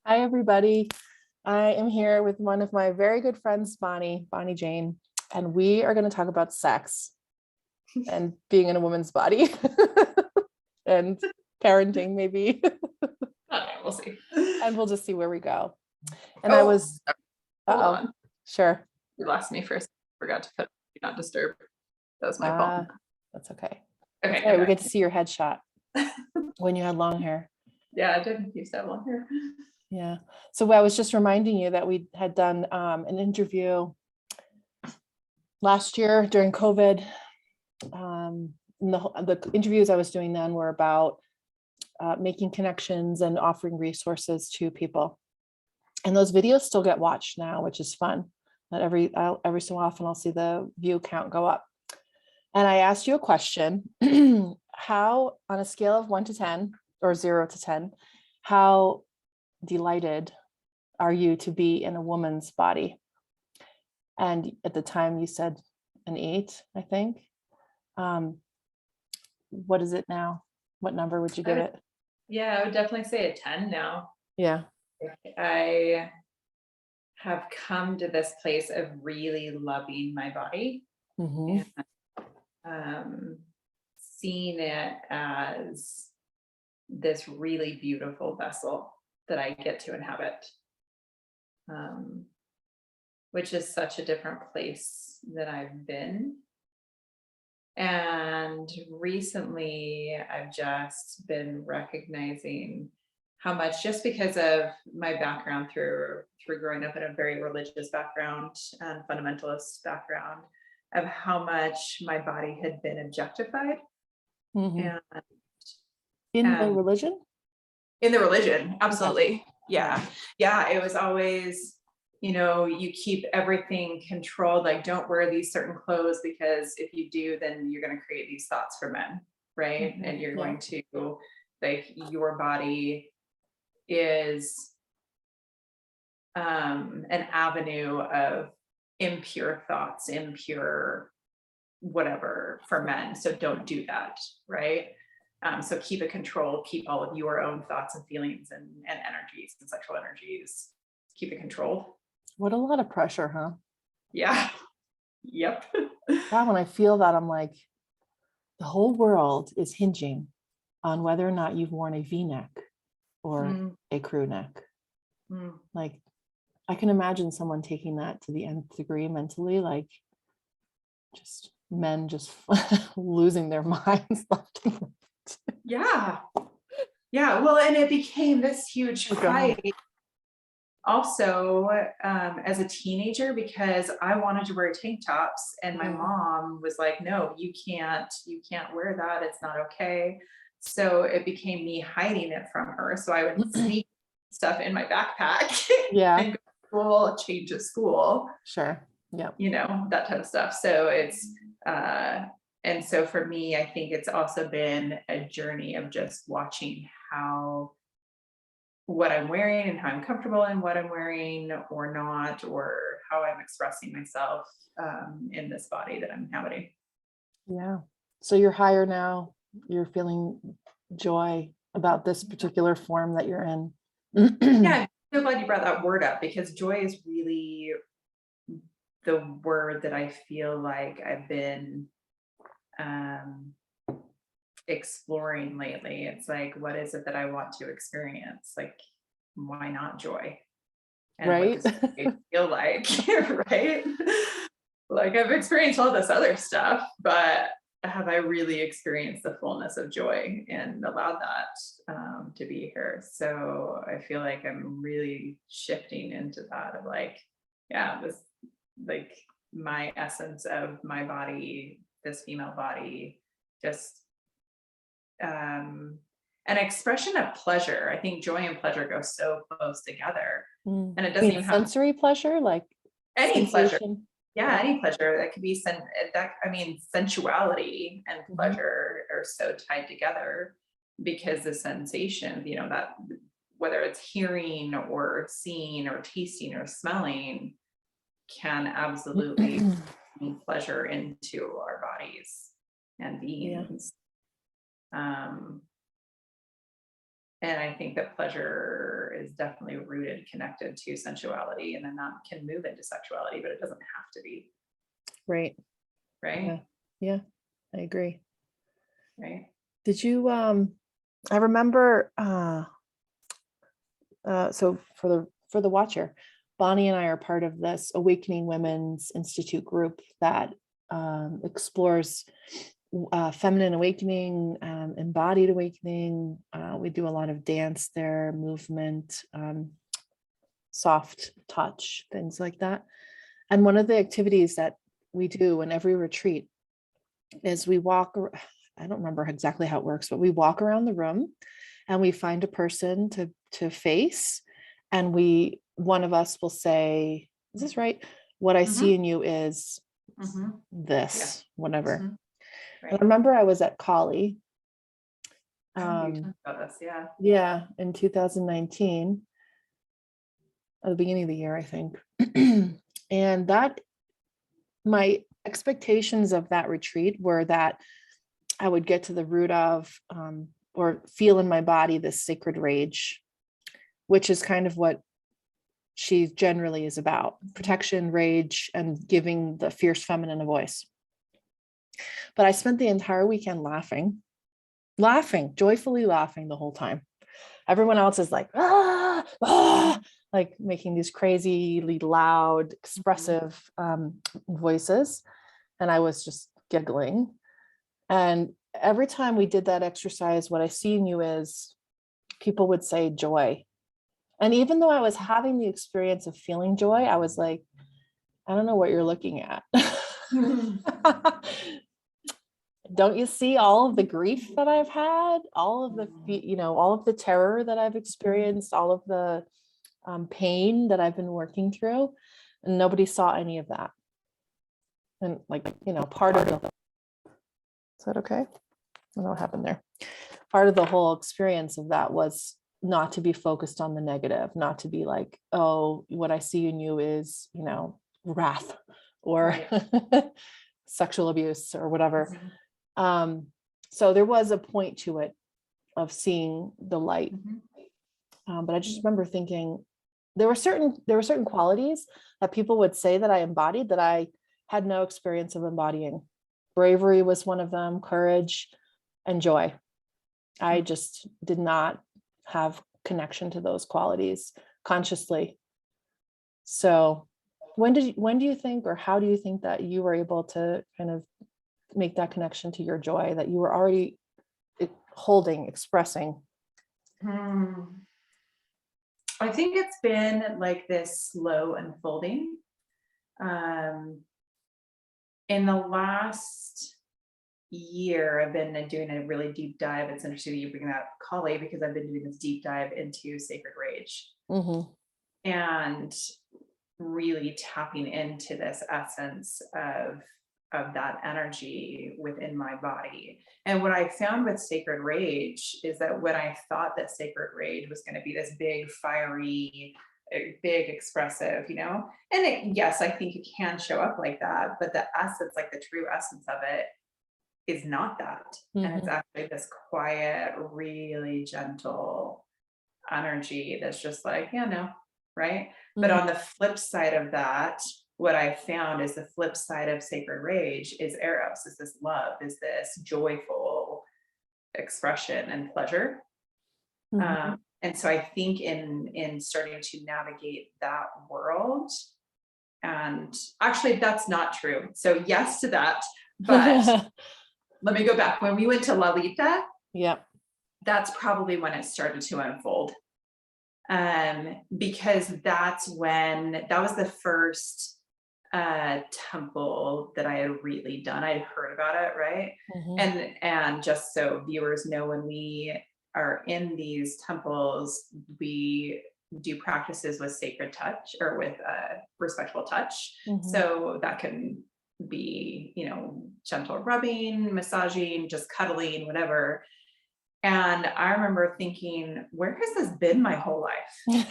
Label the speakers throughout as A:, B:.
A: Hi, everybody. I am here with one of my very good friends, Bonnijane, and we are going to talk about sex and being in a woman's body and parenting, maybe.
B: Okay, we'll see.
A: And we'll just see where we go. And
B: Hold on.
A: Sure.
B: You lost me first. Forgot to put do not disturb. That was my fault.
A: That's okay.
B: Okay.
A: Hey, we get to see your headshot when you had long hair.
B: Yeah, I did used to have long hair.
A: Yeah. So I was just reminding you that we had done an interview last year during COVID. And the interviews I was doing then were about making connections and offering resources to people. And those videos still get watched now, which is fun. That every so often I'll see the view count go up. And I asked you a question: how, on a scale of 1 to 10 or 0 to 10, how delighted are you to be in a woman's body? And at the time you said an 8, I think. What is it now? What number would you give it?
B: Yeah, I would definitely say a 10 now.
A: Yeah.
B: I have come to this place of really loving my body
A: Mm-hmm.
B: and seeing it as this really beautiful vessel that I get to inhabit, which is such a different place that I've been. And recently, I've just been recognizing how much, just because of my background through growing up in a very religious background and fundamentalist background, of how much my body had been objectified.
A: Mm-hmm.
B: And
A: In the religion?
B: In the religion, absolutely.
A: Okay.
B: Yeah. It was always, you keep everything controlled, like don't wear these certain clothes, because if you do, then you're going to create these thoughts for men, right?
A: Mm-hmm.
B: And you're going to, like, your body is an avenue of impure thoughts, impure whatever for men. So don't do that, right? So keep it controlled, keep all of your own thoughts and feelings and energies and sexual energies, keep it controlled.
A: What a lot of pressure, huh?
B: Yeah. Yep.
A: God, when I feel that, I'm like, the whole world is hinging on whether or not you've worn a V-neck or a crew neck. Like, I can imagine someone taking that to the nth degree mentally, like just men just losing their minds left and right.
B: Yeah. Well, and it became this huge fight also as a teenager, because I wanted to wear tank tops and my mom was like, no, you can't wear that, it's not okay. So it became me hiding it from her. So I would sneak stuff in my backpack and go to school, change at school.
A: Sure. Yeah.
B: That type of stuff. So it's and so for me, I think it's also been a journey of just watching what I'm wearing and how I'm comfortable in what I'm wearing or not, or how I'm expressing myself in this body that I'm inhabiting.
A: Yeah. So you're higher now. You're feeling joy about this particular form that you're in.
B: Yeah, I'm so glad you brought that word up, because joy is really the word that I feel like I've been exploring lately. It's like, what is it that I want to experience? Like, why not joy? And
A: right?
B: what does it feel like? Right? Like, I've experienced all this other stuff, but have I really experienced the fullness of joy and allowed that to be here? So I feel like I'm really shifting into that of like, yeah, this, like, my essence of my body, this female body, just an expression of pleasure. I think joy and pleasure go so close together. And it doesn't even have
A: sensory pleasure, like
B: any
A: sensation.
B: pleasure. Yeah, any pleasure. That could be sensuality and pleasure are so tied together, because the sensation, that whether it's hearing or seeing or tasting or smelling, can absolutely bring pleasure into our bodies and beings. And I think that pleasure is definitely rooted, connected to sensuality, and then that can move into sexuality, but it doesn't have to be.
A: Right.
B: Right.
A: Yeah. Yeah. I agree.
B: Right.
A: Did you, I remember, so for the watcher, Bonnie and I are part of this Awakening Women's Institute group that explores feminine awakening, embodied awakening. We do a lot of dance there, movement, soft touch, things like that. And one of the activities that we do in every retreat is we walk, I don't remember exactly how it works, but we walk around the room and we find a person to face, and one of us will say, is this right? What I see in you is this, whatever.
B: Right.
A: And I remember I was at Kali.
B: You talked about this, yeah.
A: Yeah, in 2019, at the beginning of the year, I think. And that, my expectations of that retreat were that I would get to the root of, or feel in my body this sacred rage, which is kind of what she generally is about: protection, rage, and giving the fierce feminine a voice. But I spent the entire weekend laughing, joyfully laughing the whole time. Everyone else is like, like making these crazily loud, expressive voices. And I was just giggling. And every time we did that exercise, what I see in you is, people would say joy. And even though I was having the experience of feeling joy, I was like, I don't know what you're looking at. Don't you see all of the grief that I've had, all of the, all of the terror that I've experienced, all of the pain that I've been working through? And nobody saw any of that. And part of the, is that okay? I don't know what happened there. Part of the whole experience of that was not to be focused on the negative, not to be like, oh, what I see in you is, wrath or sexual abuse or whatever. So there was a point to it of seeing the light. But I just remember thinking there were certain qualities that people would say that I embodied that I had no experience of embodying. Bravery was one of them, courage, and joy. I just did not have connection to those qualities consciously. So when do you think, or how do you think that you were able to kind of make that connection to your joy that you were already holding, expressing?
B: I think it's been like this slow unfolding. In the last year, I've been doing a really deep dive. It's interesting that you bring that, Kali, because I've been doing this deep dive into sacred rage and really tapping into this essence of that energy within my body. And what I found with sacred rage is that when I thought that sacred rage was going to be this big, fiery, big, expressive, and yes, I think it can show up like that, but the essence, like the true essence of it, is not that. And it's actually this quiet, really gentle energy that's just like, yeah, no, right? But on the flip side of that, what I found is the flip side of sacred rage is eros, is this love, is this joyful expression and pleasure. And so I think in starting to navigate that world, and actually that's not true. So yes to that, but let me go back. When we went to Lalita, that's probably when it started to unfold. Because that was the first temple that I had really done. I had heard about it, right? And just so viewers know, when we are in these temples, we do practices with sacred touch or with respectful touch. So that can be, gentle rubbing, massaging, just cuddling, whatever. And I remember thinking, where has this been my whole life?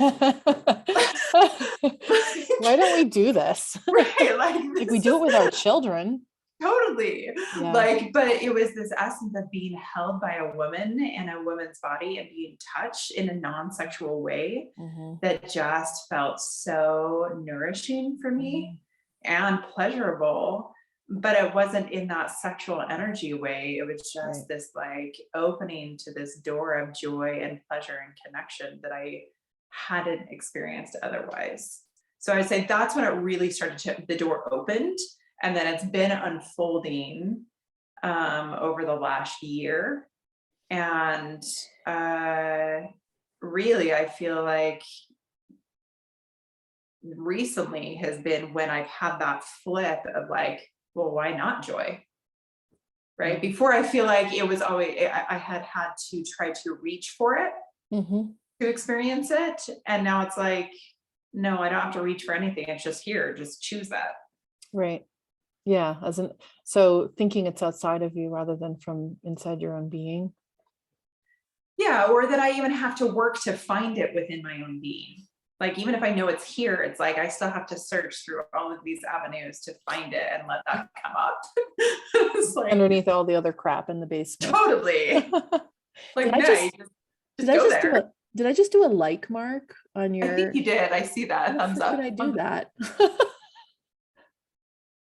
A: Why don't we do this?
B: Right, like
A: we do it with our children.
B: Totally.
A: Yeah.
B: Like, but it was this essence of being held by a woman and a woman's body and being touched in a non-sexual way
A: Mhm.
B: that just felt so nourishing for me
A: Mhm.
B: and pleasurable. But it wasn't in that sexual energy way. It was just
A: Right.
B: this like opening to this door of joy and pleasure and connection that I hadn't experienced otherwise. So I'd say that's when it really started to, the door opened, and then it's been unfolding over the last year. And really, I feel like recently has been when I've had that flip of like, well, why not joy? Right.
A: Mhm.
B: Before, I feel like it was always, I had had to try to reach for it
A: Mhm.
B: to experience it. And now it's like, no, I don't have to reach for anything. It's just here. Just choose that.
A: Right. Yeah, so thinking it's outside of you rather than from inside your own being.
B: Yeah. Or that I even have to work to find it within my own being. Like, even if I know it's here, it's like I still have to search through all of these avenues to find it and let that come up. It's like,
A: Underneath all the other crap in the basement.
B: totally. Like,
A: Did I
B: no, you
A: just
B: just go there.
A: did I just do a like mark on
B: I think
A: your
B: you did. I see that
A: how the
B: thumbs
A: frick did
B: up
A: I do
B: on the.
A: that?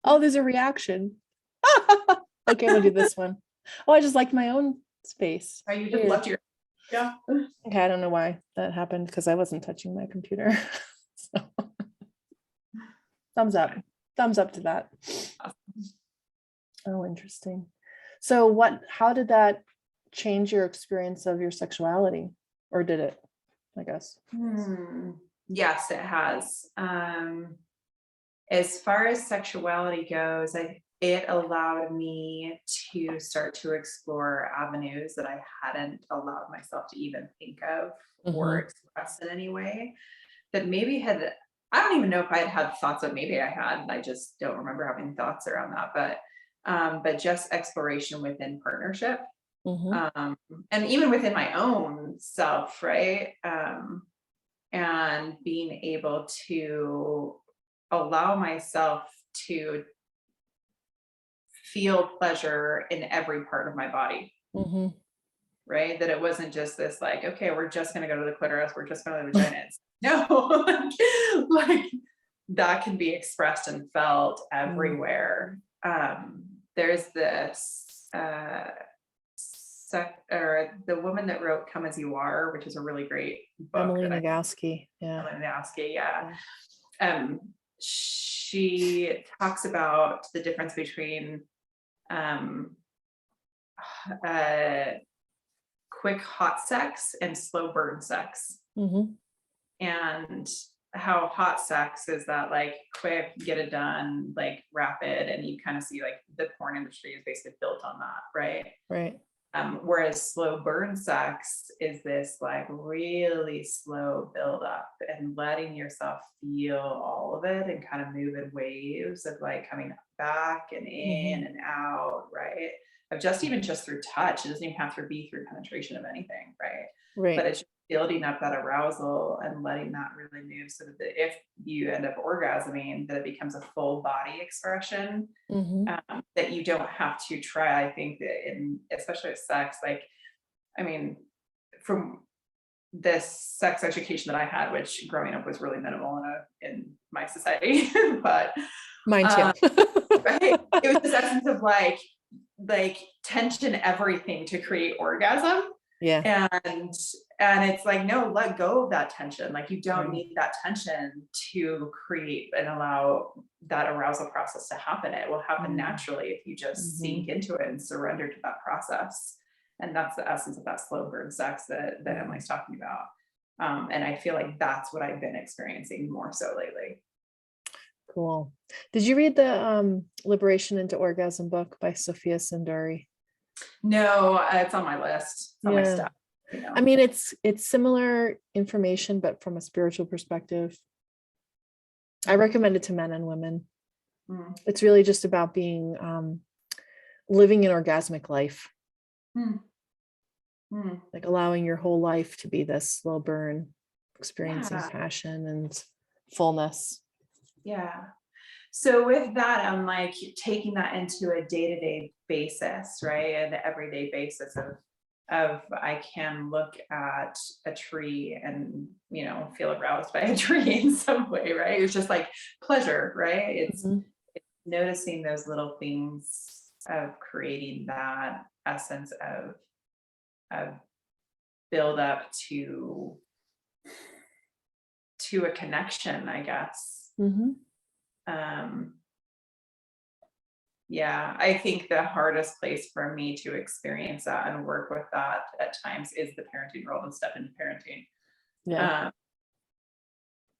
A: Oh, there's a reaction. Okay, I'm gonna do this one. Oh, I just liked my own space.
B: Oh, you just
A: Weird.
B: left your. Yeah.
A: Okay, I don't know why that happened because I wasn't touching my computer. So, thumbs up. Thumbs up to that. Oh, interesting. So how did that change your experience of your sexuality? Or did it, I guess?
B: Yes, it has. As far as sexuality goes, it allowed me to start to explore avenues that I hadn't allowed myself to even think of or
A: Mhm.
B: express in any way. That maybe had, I don't even know if I had thoughts of, maybe I had, and I just don't remember having thoughts around that. But just exploration within partnership,
A: Mhm.
B: and even within my own self, right? And being able to allow myself to feel pleasure in every part of my body,
A: Mhm.
B: right? That it wasn't just this like, okay, we're just going to go to the clitoris, we're just going to the vagina. No, like that can be expressed and felt
A: Mm.
B: everywhere. There's this or the woman that wrote "Come as You Are," which is a really great book
A: Emily
B: that I.
A: Nagoski. Yeah.
B: Ellen Nagoski, yeah.
A: Yeah.
B: She talks about the difference between um, uh, quick hot sex and slow burn sex,
A: Mhm.
B: and how hot sex is that like quick, get it done, like rapid, and you kind of see like the porn industry is basically built on that, right?
A: Right.
B: Whereas slow burn sex is this like really slow build up and letting yourself feel all of it and kind of move in waves of like coming back and in
A: Mhm.
B: and out, right? Of just even just through touch. It doesn't even have to be through penetration of anything, right? But
A: Right.
B: it's just building up that arousal and letting that really move so that if you end up orgasming, that it becomes a full body expression,
A: Mhm.
B: that you don't have to try. I think that in especially with sex, like, I mean, from this sex education that I had, which growing up was really minimal in my society, but
A: Mine too.
B: um, right, it was this essence of like tension everything to create orgasm,
A: Yeah.
B: and it's like, no, let go of that tension. Like, you don't
A: Right.
B: need that tension to create and allow that arousal process to happen. It will happen
A: Mm.
B: naturally if you just sink
A: Mhm.
B: into it and surrender to that process. And that's the essence of that slow burn sex that
A: Mm.
B: Emily's talking about. And I feel like that's what I've been experiencing more so lately.
A: Cool. Did you read the Liberation into Orgasm book by Sophia Sindari?
B: No, it's on my list. It's on my
A: Yeah.
B: stuff, you
A: I
B: know.
A: mean, it's similar information, but from a spiritual perspective. I recommend it to men and women.
B: Mm,
A: It's really just about being living an orgasmic life,
B: mm, mm.
A: like allowing your whole life to be this slow burn, experiencing
B: Yeah,
A: passion and fullness.
B: yeah. So with that, I'm like taking that into a day-to-day basis, right? An everyday basis of I can look at a tree and, you know, feel aroused by a tree in some way, right? It's just like pleasure, right? It's
A: Mhm.
B: noticing those little things of creating that essence of build up to a connection, I guess.
A: Mhm.
B: Um, yeah, I think the hardest place for me to experience that and work with that at times is the parenting role and step into parenting.
A: Yeah.
B: Um,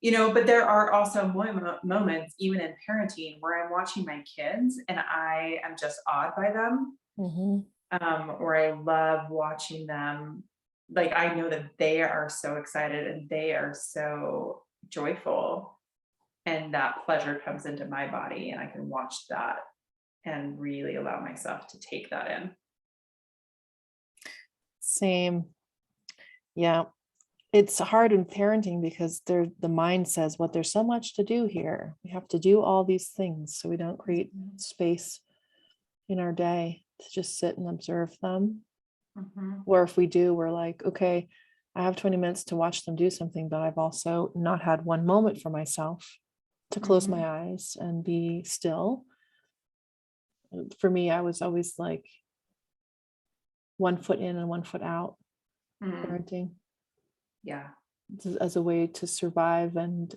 B: you know, but there are also moments, even in parenting, where I'm watching my kids and I am just awed by them,
A: Mhm.
B: or I love watching them. Like I know that they are so excited and they are so joyful, and that pleasure comes into my body, and I can watch that and really allow myself to take that in.
A: Same. Yeah. It's hard in parenting because the mind says, "What, there's so much to do here. We have to do all these things, so we don't create space in our day to just sit and observe them."
B: Mhm,
A: Or if we do, we're like, "Okay, I have 20 minutes to watch them do something, but I've also not had one moment for myself to close
B: mhm,
A: my eyes and be still." For me, I was always like one foot in and one foot out
B: mm,
A: parenting
B: yeah,
A: as a way to survive and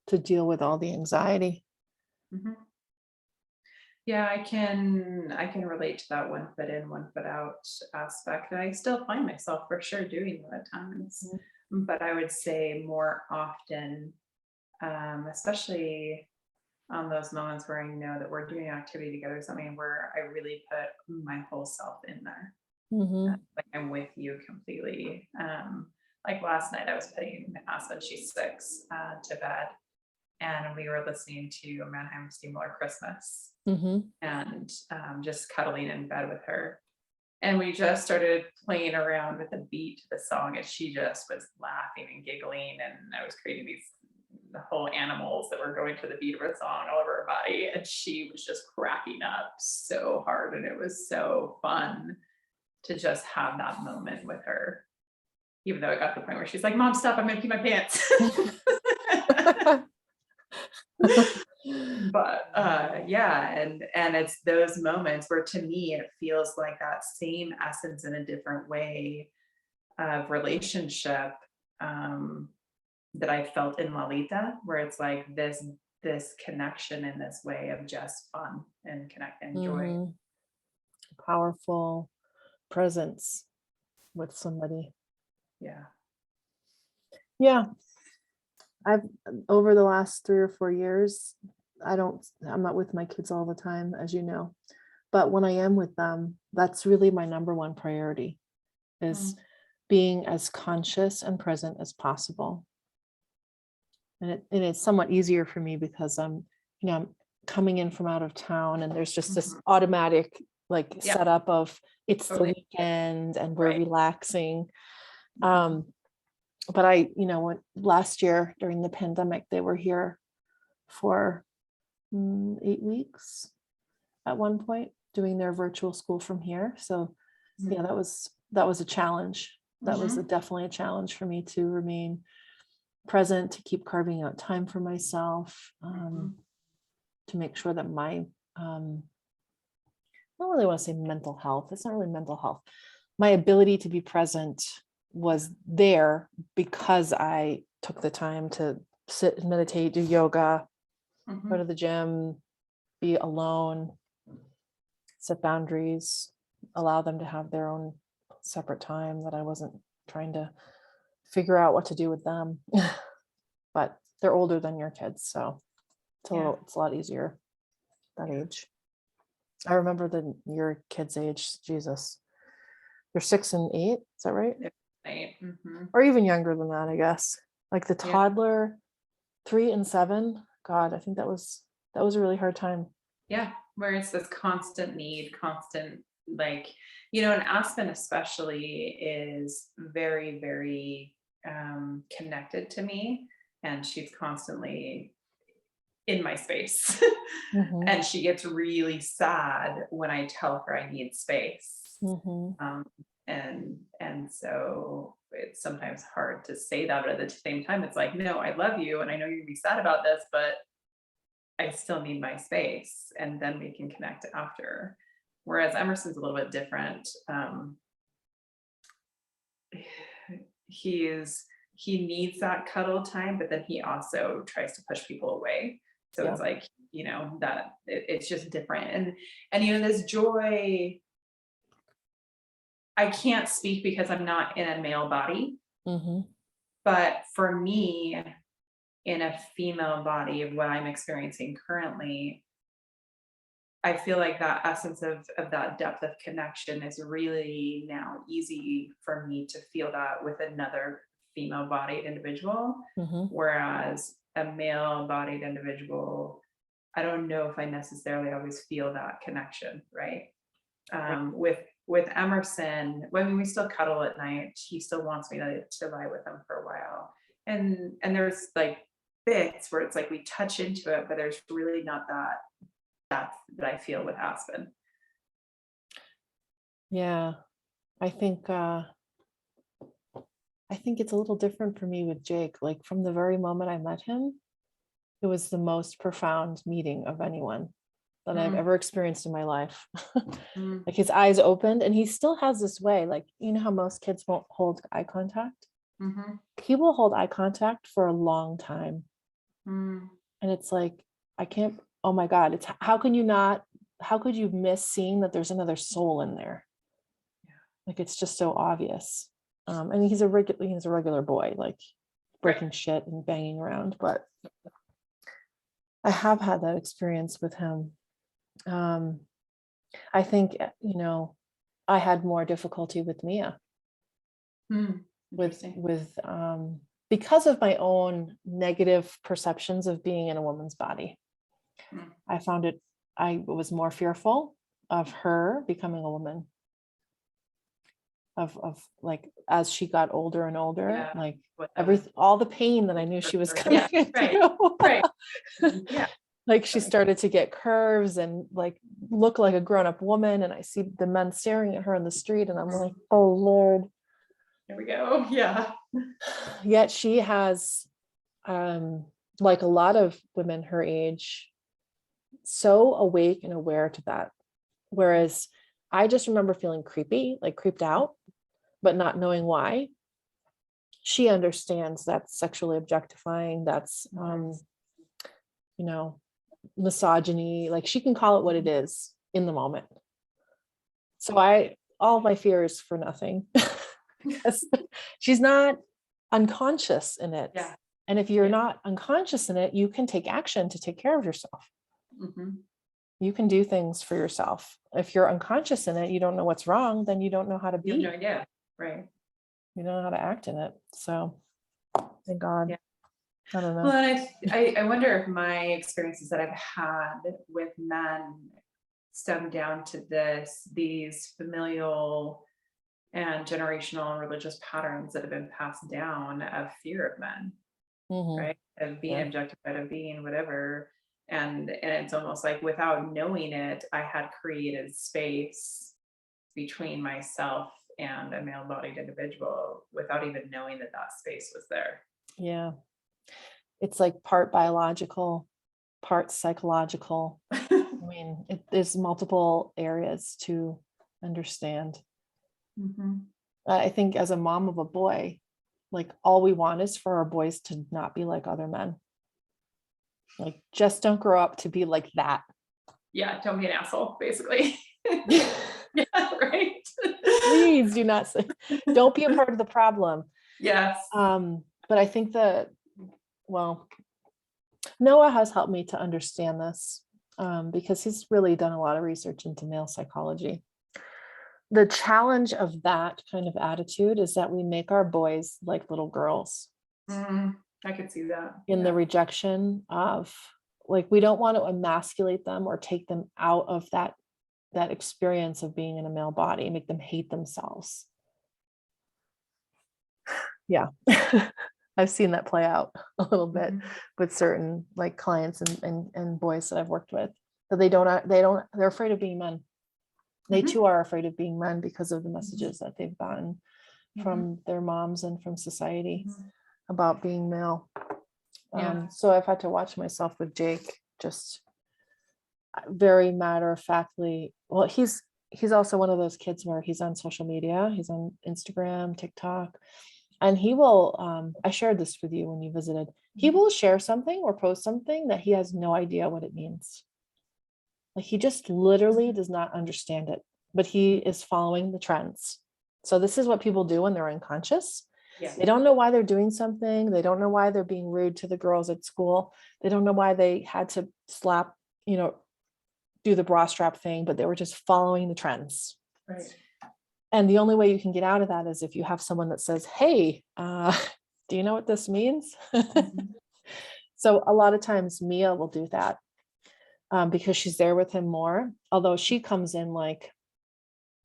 A: to deal with all the anxiety.
B: mhm. Yeah, I can relate to that one foot in, one foot out aspect. And I still find myself for sure doing that at times.
A: Mhm.
B: But I would say more often, especially on those moments where I know that we're doing an activity together, something where I really put my whole self in there.
A: Mhm.
B: Like I'm with you completely. Like last night, I was putting my husband, she's 6, to bed, and we were listening to Mannheim Steamroller Christmas,
A: Mhm.
B: and just cuddling in bed with her. And we just started playing around with the beat to the song, and she just was laughing and giggling. And I was creating these the whole animals that were going to the beat of her song all over her body. And she was just cracking up so hard. And it was so fun to just have that moment with her, even though it got to the point where she's like, "Mom, stop, I'm gonna pee my pants." But yeah, and it's those moments where to me it feels like that same essence in a different way of relationship, um, that I felt in Lalita, where it's like this connection in this way of just fun and connect and joy.
A: Mhm. Powerful presence with somebody.
B: Yeah.
A: Yeah, I've over the last 3 or 4 years, I'm not with my kids all the time, as you know. But when I am with them, that's really my number one priority is
B: Mm,
A: being as conscious and present as possible. And it's somewhat easier for me because I'm coming in from out of town and there's just this
B: mhm.
A: automatic like
B: Yep,
A: setup of it's the
B: totally.
A: weekend and we're
B: Right.
A: relaxing.
B: Mhm,
A: Um, but when last year during the pandemic, they were here for 8 weeks at one point doing their virtual school from here. So yeah,
B: mhm,
A: that was a challenge. That was
B: mhm,
A: definitely a challenge for me to remain present, to keep carving out time for myself,
B: mhm,
A: to make sure that my I don't really want to say mental health. It's not really mental health. My ability to be present was there because I took the time to sit and meditate, do yoga, go
B: mhm.
A: to the gym, be alone, set boundaries, allow them to have their own separate time, that I wasn't trying to figure out what to do with them. But they're older than your kids, so
B: Yeah.
A: it's a lot easier that
B: Yeah.
A: age. I remember your kids' age, Jesus. They're 6 and 8, is that right?
B: It's right. Mhm.
A: Or even younger than that, I guess. Like the
B: Yeah.
A: toddler, 3 and 7. God, I think that was a really hard time.
B: Yeah. Where it's this constant need, constant, like, and Aspen especially is very, very connected to me. And she's constantly in my space.
A: Mhm.
B: And she gets really sad when I tell her I need space.
A: Mhm.
B: And so it's sometimes hard to say that, but at the same time, it's like, no, I love you, and I know you're gonna be sad about this, but I still need my space, and then we can connect after. Whereas Emerson's a little bit different. He needs that cuddle time, but then he also tries to push people away. So
A: Yeah.
B: it's like, that it's just different. And this joy, I can't speak because I'm not in a male body,
A: Mhm.
B: but for me, in a female body of what I'm experiencing currently, I feel like that essence of that depth of connection is really now easy for me to feel that with another female bodied individual.
A: Mhm.
B: Whereas a male bodied individual, I don't know if I necessarily always feel that connection, right?
A: Right.
B: With Emerson, when we still cuddle at night, he still wants me to lie with him for a while. And there's like bits where it's like we touch into it, but there's really not that depth that I feel with Aspen.
A: Yeah. I think it's a little different for me with Jake. Like from the very moment I met him, it was the most profound meeting of anyone that I've
B: Mm,
A: ever experienced in my life.
B: mm,
A: Like his eyes opened, and he still has this way, like, you know how most kids won't hold eye contact?
B: mhm,
A: He will hold eye contact for a long time.
B: mm.
A: And it's like, I can't, oh my God, it's how can you not, how could you miss seeing that there's another soul in there? Like it's just so obvious. And he's a regular boy, like
B: Right.
A: breaking shit and banging around. But I have had that experience with him. Um, I think, I had more difficulty with Mia,
B: Mm.
A: with
B: Interesting.
A: with because of my own negative perceptions of being in a woman's body.
B: Mm.
A: I was more fearful of her becoming a woman, of like as she got older and older,
B: Yeah.
A: like
B: What that would
A: everything, all the pain that I knew she was coming
B: Yeah, right.
A: into.
B: Right. Yeah.
A: Like she started to get curves and like look like a grown-up woman, and I see the men staring at her in the street, and I'm like, oh Lord.
B: There we go. Yeah.
A: Yet she has, like a lot of women her age, so awake and aware to that. Whereas I just remember feeling creepy, like creeped out, but not knowing why. She understands that's sexually objectifying, that's you know, misogyny, like she can call it what it is in the moment. So all my fears for nothing. Because she's not unconscious in it.
B: Yeah.
A: And if you're
B: Yeah.
A: not unconscious in it, you can take action to take care of yourself.
B: Mhm.
A: You can do things for yourself. If you're unconscious in it, you don't know what's wrong, then you don't know how to
B: You have no
A: be.
B: idea. Right.
A: You don't know how to act in it. So thank God.
B: Yeah.
A: I don't
B: Well,
A: know.
B: and I wonder if my experiences that I've had with men stem down to these familial and generational and religious patterns that have been passed down of fear of men,
A: Mhm.
B: right? Of being
A: Yeah.
B: objectified, of being whatever. And it's almost like without knowing it, I had created space between myself and a male bodied individual without even knowing that that space was there.
A: Yeah. It's like part biological, part psychological. I mean, there's multiple areas to understand.
B: Mhm.
A: I think as a mom of a boy, like all we want is for our boys to not be like other men. Like just don't grow up to be like that.
B: Yeah, don't be an asshole, basically. Yeah, right.
A: Please do not say, don't be a part of the problem.
B: Yes.
A: But I think that, well, Noah has helped me to understand this, because he's really done a lot of research into male psychology. The challenge of that kind of attitude is that we make our boys like little girls
B: I could see that.
A: in the rejection of, like, we don't want to emasculate them or take them out of that experience of being in a male body, make them hate themselves. Yeah. I've seen that play out a little bit
B: Mhm.
A: with certain like clients and boys that I've worked with, that they're afraid of being men. They
B: Mhm.
A: too are afraid of being men because of the messages that they've gotten
B: Mhm.
A: from their moms and from society
B: Mhm.
A: about being male.
B: Yeah.
A: So I've had to watch myself with Jake, just very matter of factly. Well, he's also one of those kids where he's on social media, he's on Instagram, TikTok, and he will, I shared this with you when you visited, he will share something or post something that he has no idea what it means. Like he just literally does not understand it, but he is following the trends. So this is what people do when they're unconscious.
B: Yeah.
A: They don't know why they're doing something. They don't know why they're being rude to the girls at school. They don't know why they had to slap, do the bra strap thing, but they were just following the trends.
B: Right.
A: And the only way you can get out of that is if you have someone that says, hey, do you know what this means?
B: Mhm.
A: So a lot of times Mia will do that because she's there with him more, although she comes in like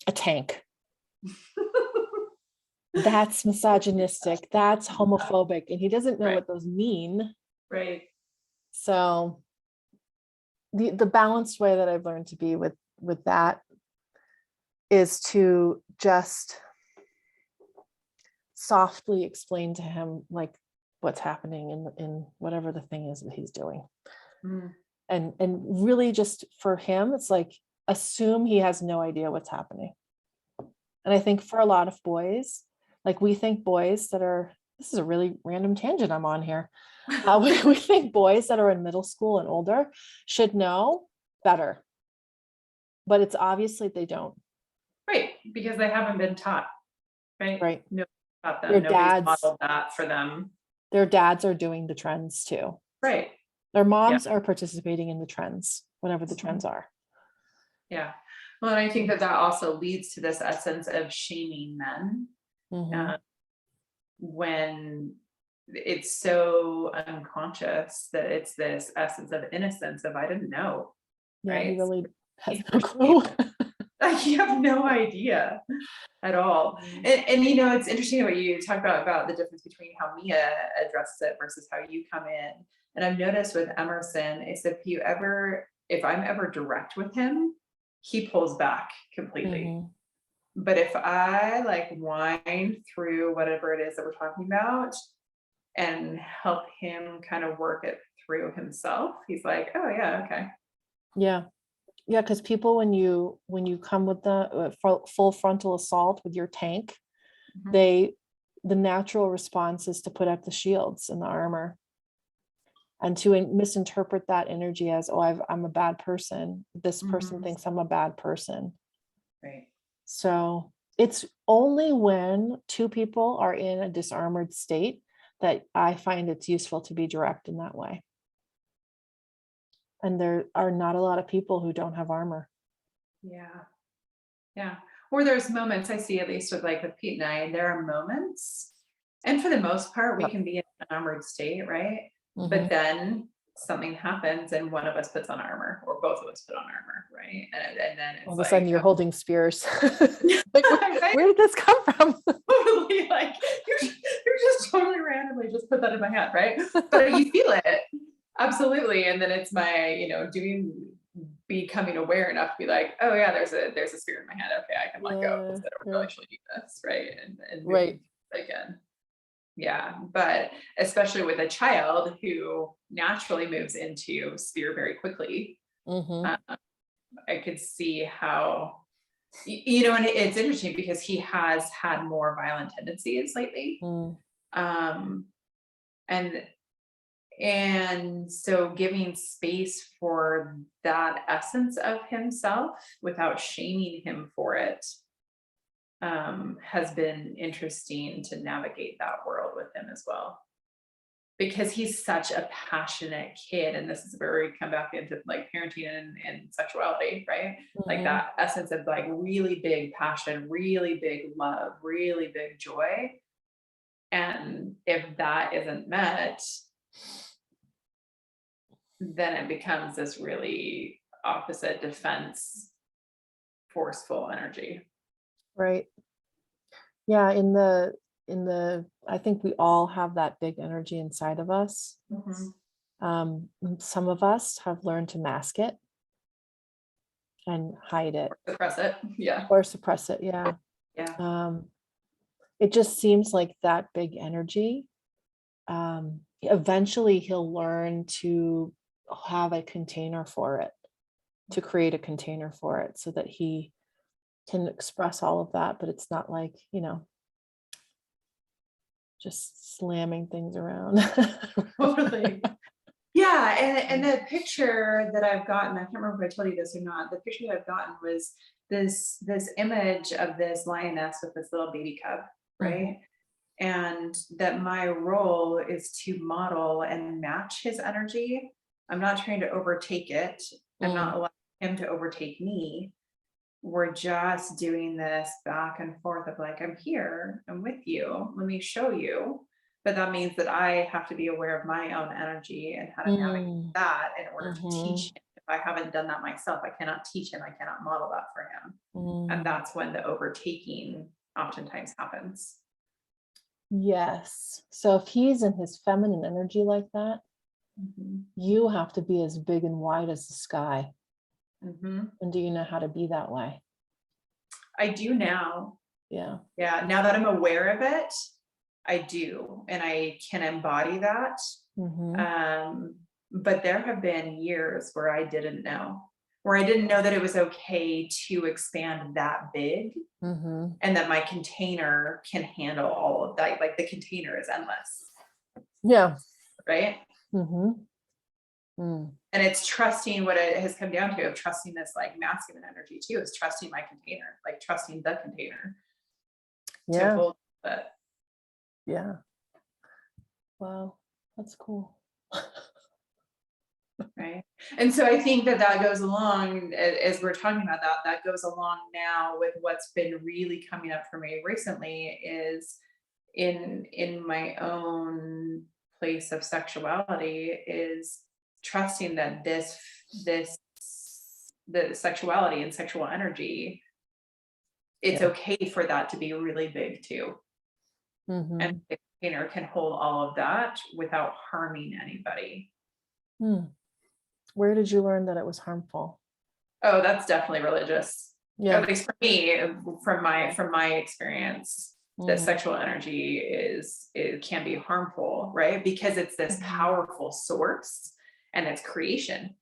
A: a tank. That's misogynistic, that's homophobic, and he doesn't know
B: Right.
A: what those mean.
B: Right.
A: So the balanced way that I've learned to be with that is to just softly explain to him like what's happening in whatever the thing is that he's doing.
B: Mm.
A: And really just for him, it's like assume he has no idea what's happening. And I think for a lot of boys, like we think boys that are, this is a really random tangent I'm on here. We think boys that are in middle school and older should know better, but it's obviously they don't.
B: Right, because they haven't been taught, right?
A: Right.
B: No taught
A: Their
B: them. Nobody's
A: dads,
B: modeled that for them.
A: their dads are doing the trends too.
B: Right.
A: Their
B: Yeah.
A: moms are participating in the trends, whatever the trends are.
B: Yeah. Well, and I think that also leads to this essence of shaming men
A: Mhm.
B: when it's so unconscious that it's this essence of innocence of I didn't know,
A: Yeah, he
B: right?
A: really has
B: Can't
A: no clue.
B: like you have no idea at all. And it's interesting what you talk about the difference between how Mia addresses it versus how you come in. And I've noticed with Emerson is if I'm ever direct with him, he pulls back completely.
A: Mhm.
B: But if I like wind through whatever it is that we're talking about and help him kind of work it through himself, he's like, oh yeah, okay.
A: Yeah. Yeah, because people, when you come with the full frontal assault with your tank,
B: Mhm.
A: the natural response is to put up the shields and the armor, and to misinterpret that energy as, oh, I'm a bad person. This person
B: Mhm.
A: thinks I'm a bad person.
B: Right.
A: So it's only when two people are in a disarmored state that I find it's useful to be direct in that way. And there are not a lot of people who don't have armor.
B: Yeah. Yeah. Or there's moments I see, at least with Pete and I, and there are moments, and for the most part, we
A: Yep.
B: can be in an armored state, right? But
A: Mhm.
B: then something happens and one of us puts on armor, or both of us put on armor, right? And then
A: All
B: it's
A: of a sudden
B: like,
A: you're holding spears. Like,
B: right?
A: where did this come from?
B: Totally like you're just totally randomly just put that in my hand, right? But you feel it. Absolutely. And then it's my, becoming aware enough to be like, oh yeah, there's a spirit in my head. Okay, I can let go
A: Yeah,
B: because I don't
A: yeah.
B: actually need this, right? And moving
A: Right.
B: again. Yeah. But especially with a child who naturally moves into spirit very quickly,
A: Mhm.
B: uh, I could see how and it's interesting because he has had more violent tendencies lately.
A: Mm.
B: Um, and so giving space for that essence of himself without shaming him for it has been interesting to navigate that world with him as well. Because he's such a passionate kid, and this is where we come back into like parenting and sexuality, right? Like
A: Mhm.
B: that essence of like really big passion, really big love, really big joy. And if that isn't met, then it becomes this really opposite defense, forceful energy.
A: Right. Yeah, I think we all have that big energy inside of us. Some of us have learned to mask it and hide it.
B: Suppress it. Yeah.
A: Or suppress it. Yeah.
B: Yeah.
A: It just seems like that big energy. Eventually he'll learn to have a container for it, to create a container for it so that he can express all of that, but it's not like, just slamming things around.
B: Totally. Yeah, and the picture that I've gotten, I can't remember if I told you this or not. The picture that I've gotten was this image of this lioness with this little baby cub, right? And that my role is to model and match his energy. I'm not trying to overtake it. I'm not allowing him to overtake me. We're just doing this back and forth of like, I'm here, I'm with you, let me show you. But that means that I have to be aware of my own energy and how to navigate that in order to teach him. If I haven't done that myself, I cannot teach him, I cannot model that for him. And that's when the overtaking oftentimes happens.
A: Yes. So if he's in his feminine energy like that, you have to be as big and wide as the sky. And do you know how to be that way?
B: I do now.
A: Yeah.
B: Yeah. Now that I'm aware of it, I do. And I can embody that. But there have been years where I didn't know, that it was okay to expand that big and that my container can handle all of that. Like the container is endless.
A: Yeah.
B: Right. And it's trusting what it has come down to, of trusting this like masculine energy too, is trusting my container, like trusting the container.
A: Yeah.
B: To hold it.
A: Yeah. Wow. That's cool.
B: Right. And so I think that goes along, as we're talking about that goes along now with what's been really coming up for me recently, is in my own place of sexuality, is trusting that the sexuality and sexual energy, it's okay for that to be really big too. And the container can hold all of that without harming anybody.
A: Where did you learn that it was harmful?
B: Oh, that's definitely religious.
A: Yeah.
B: At least for me, from my experience, that sexual energy it can be harmful, right? Because it's this powerful source and it's creation.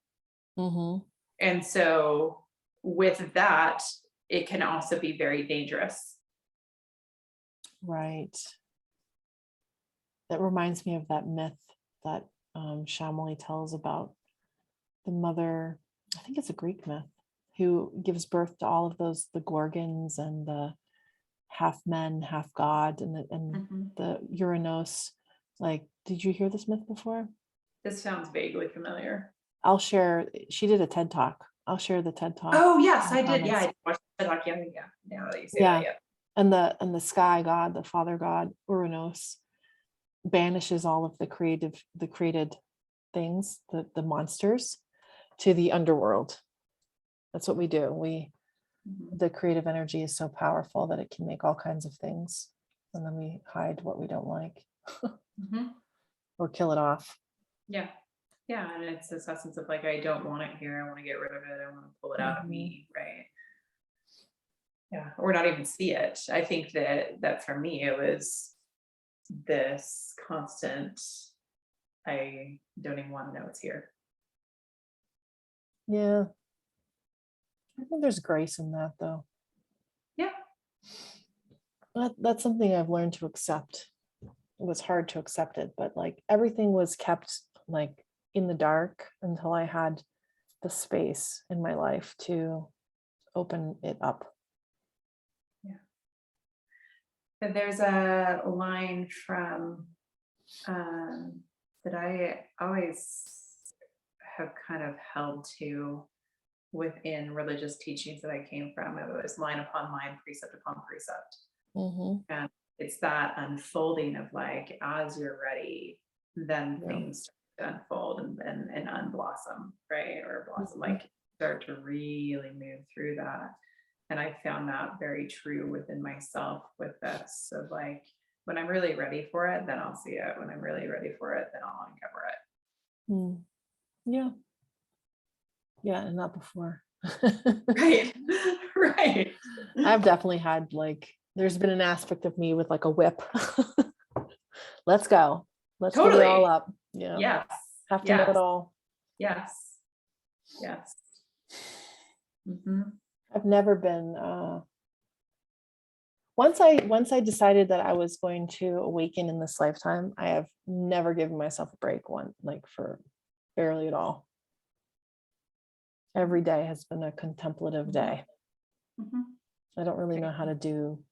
B: And so with that, it can also be very dangerous.
A: Right. That reminds me of that myth that Shamali tells about the mother, I think it's a Greek myth, who gives birth to all of those, the Gorgons and the half men, half God, and the Uranos. Like, did you hear this myth before?
B: This sounds vaguely familiar.
A: I'll share, she did a TED Talk. I'll share the TED Talk.
B: Oh yes, I did. Yeah, I watched the TED Talk. Yeah. Now that you say that, yeah.
A: And the sky god, the father god, Uranos, banishes all of the created things, the monsters, to the underworld. That's what we do. The creative energy is so powerful that it can make all kinds of things, and then we hide what we don't like or kill it off. Yeah,
B: and it's this essence of like, I don't want it here, I want to get rid of it, I want to pull it out of me, right? Yeah, or not even see it. I think that for me it was this constant, I don't even want to know it's here.
A: Yeah, I think there's grace in that though.
B: Yeah,
A: that's something I've learned to accept. It was hard to accept it, but like everything was kept like in the dark until I had the space in my life to open it up.
B: Yeah. There's a line from that I always have kind of held to within religious teachings that I came from. It was line upon line, precept upon precept. And it's that unfolding of like, as you're ready, then things start to unfold and unblossom, right? Or blossom, like start to really move through that. And I found that very true within myself with this, of like, when I'm really ready for it, then I'll see it. When I'm really ready for it, then I'll uncover it.
A: Mm. Yeah. Yeah, and not before.
B: Right. Right.
A: I've definitely had like, there's been an aspect of me with like a whip. Let's go. Let's give it all
B: Totally.
A: up. Yeah.
B: Yes.
A: Have to know
B: Yes.
A: it all.
B: Yes. Yes. Mm-hmm.
A: I've never been once I decided that I was going to awaken in this lifetime, I have never given myself a break for barely at all. Every day has been a contemplative day.
B: Mm-hmm.
A: I don't really know how to do,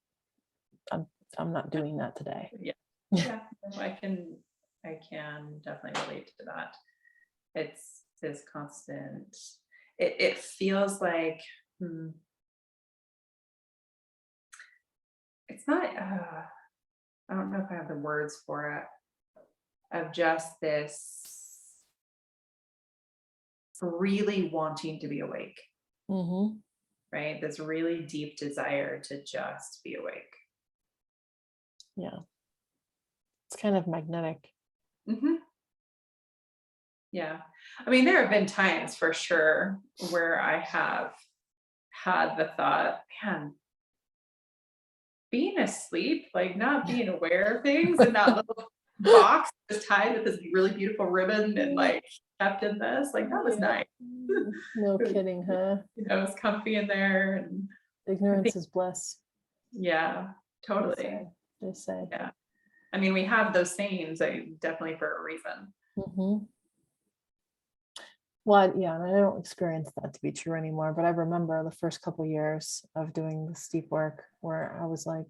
A: I'm not doing that today.
B: Yeah. Yeah. I can definitely relate to that. It's this constant, it feels like, it's not, I don't know if I have the words for it, of just this really wanting to be awake,
A: Mm-hmm.
B: right? This really deep desire to just be awake.
A: Yeah. It's kind of magnetic.
B: Mm-hmm. Yeah. I mean, there have been times for sure where I have had the thought, man, being asleep, like not being aware of things, and that little box was tied with this really beautiful ribbon and like kept in this, like that was nice.
A: No kidding, huh?
B: You know, it's comfy in there. And
A: Ignorance is bliss.
B: yeah, totally.
A: They say.
B: Yeah. I mean, we have those sayings, definitely for a reason.
A: Mm-hmm. Well, yeah, and I don't experience that to be true anymore, but I remember the first couple of years of doing this deep work where I was like,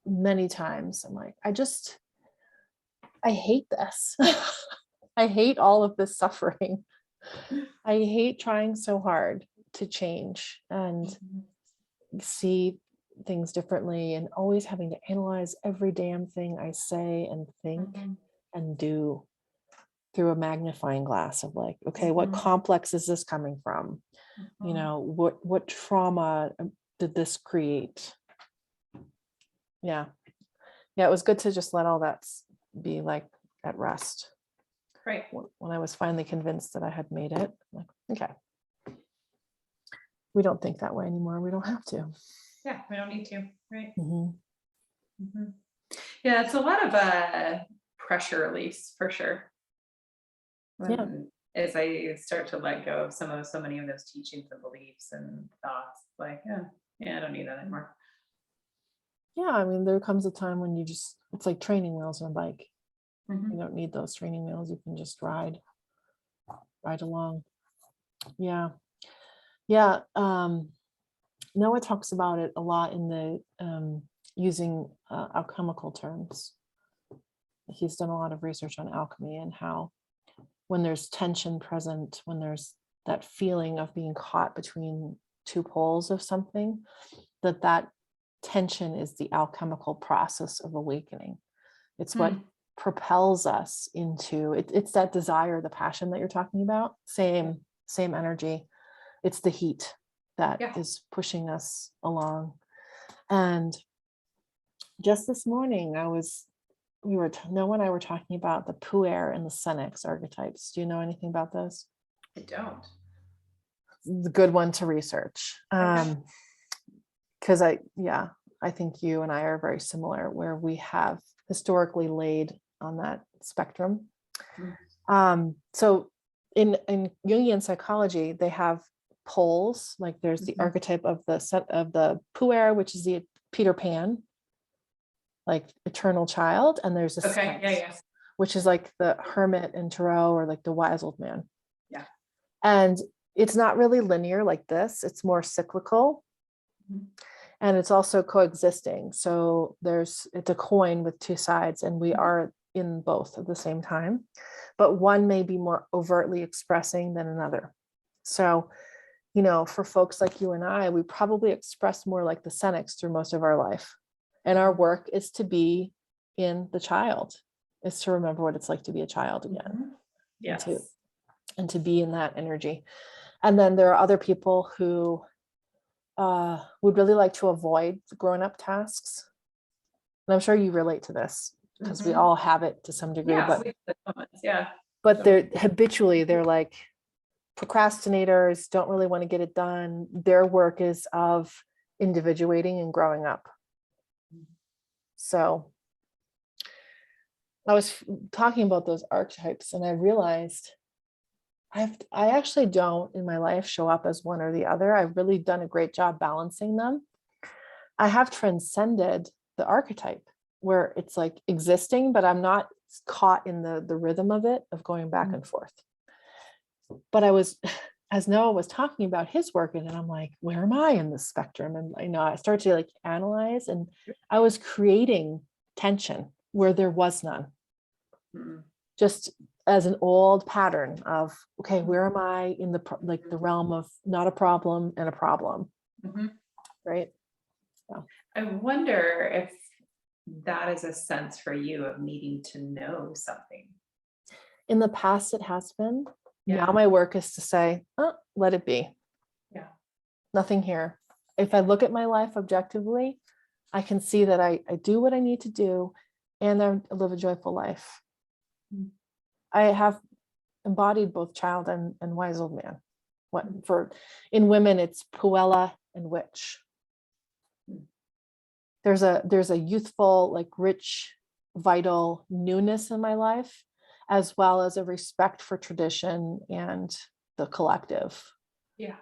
A: many times, I'm like, I hate this. I hate all of this suffering. I hate trying so hard to change and see things differently and always having to analyze every damn thing I say and think and do through a magnifying glass of like, okay, what complex is this coming from? You know, what trauma did this create? Yeah. It was good to just let all that be like at rest.
B: Right.
A: When I was finally convinced that I had made it, like, okay, we don't think that way anymore. We don't have to.
B: Yeah, we don't need to. Right.
A: Mm-hmm.
B: Yeah, it's a lot of pressure release for sure. As I start to let go of so many of those teachings and beliefs and thoughts, like, yeah, I don't need that anymore.
A: Yeah, I mean, there comes a time when it's like training wheels on a bike.
B: Mm-hmm.
A: You don't need those training wheels. You can just ride along. Yeah. Noah talks about it a lot in the using alchemical terms. He's done a lot of research on alchemy and how when there's tension present, when there's that feeling of being caught between two poles of something, that tension is the alchemical process of awakening. It's what propels us into it. It's that desire, the passion that you're talking about. Same energy. It's the heat that is pushing us along. And just this morning, Noah and I were talking about the puer and the senex archetypes. Do you know anything about those?
B: I don't.
A: It's a good one to research. Because I think you and I are very similar, where we have historically laid on that spectrum. So in Jungian psychology, they have poles. Like there's the archetype of the puer, which is the Peter Pan, like eternal child, and there's a senex, which is like the hermit in Tarot, or like the wise old man.
B: Yeah.
A: And it's not really linear like this. It's more cyclical. And it's also coexisting. So it's a coin with two sides, and we are in both at the same time, but one may be more overtly expressing than another. So, you know, for folks like you and I, we probably express more like the senex through most of our life. And our work is to be in the child, is to remember what it's like to be a child again.
B: Yes.
A: And to be in that energy. And then there are other people who would really like to avoid the grown-up tasks. And I'm sure you relate to this because we all have it to some degree,
B: Yeah,
A: but
B: we have the moments, yeah.
A: but they're habitually, they're like procrastinators, don't really want to get it done. Their work is of individuating and growing up. So I was talking about those archetypes and I realized I actually don't in my life show up as one or the other. I've really done a great job balancing them. I have transcended the archetype where it's like existing, but I'm not caught in the rhythm of it, of going back and forth. But I was, as Noah was talking about his work, and I'm like, where am I in this spectrum? And I started to like analyze, and I was creating tension where there was none. Just as an old pattern of, okay, where am I in the realm of not a problem and a problem, right? So. I
B: wonder if that is a sense for you of needing to know something.
A: In the past, it has been. Yeah. Now my work is to say, oh, let it be.
B: Yeah.
A: Nothing here. If I look at my life objectively, I can see that I do what I need to do and I live a joyful life. I have embodied both child and wise old man. In women, it's puella and witch. There's a youthful, like rich, vital newness in my life, as well as a respect for tradition and the collective. Yeah.